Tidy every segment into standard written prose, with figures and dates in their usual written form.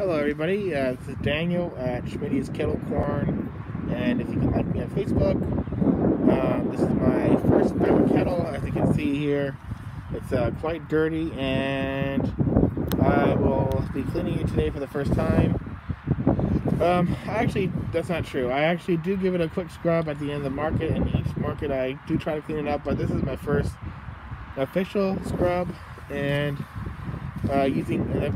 Hello everybody, this is Daniel at Schmitty's Kettle Corn, and if you can like me on Facebook, this is my first ever kettle. As you can see here, it's quite dirty, and I will be cleaning it today for the first time. Actually, that's not true. I actually do give it a quick scrub at the end of the market, and each market I do try to clean it up, but this is my first official scrub, and using the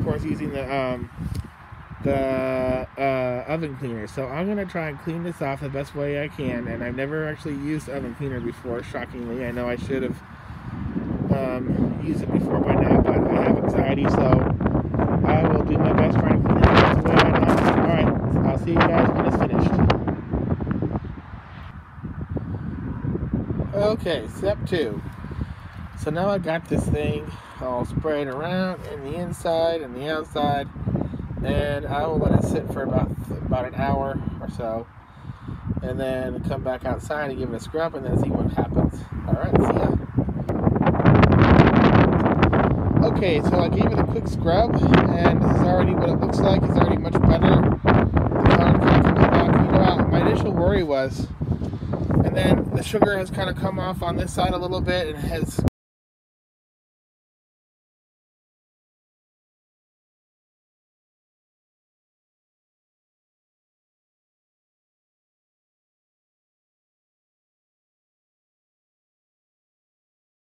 oven cleaner. So I'm going to try and clean this off the best way I can, and I've never actually used oven cleaner before, shockingly. I know I should have used it before by now, but I have anxiety, so I will do my best trying to clean it off the way I know. Alright, I'll see you guys when it's finished. Okay, step 2. So now I got this thing all sprayed around in the inside and the outside, and I will let it sit for about an hour or so, and then come back outside and give it a scrub, and then see what happens. Alright, see ya. Okay, so I gave it a quick scrub, and this is already what it looks like. It's already much better. The color kind of coming back. You know, my initial worry was, and then the sugar has kind of come off on this side a little bit, and has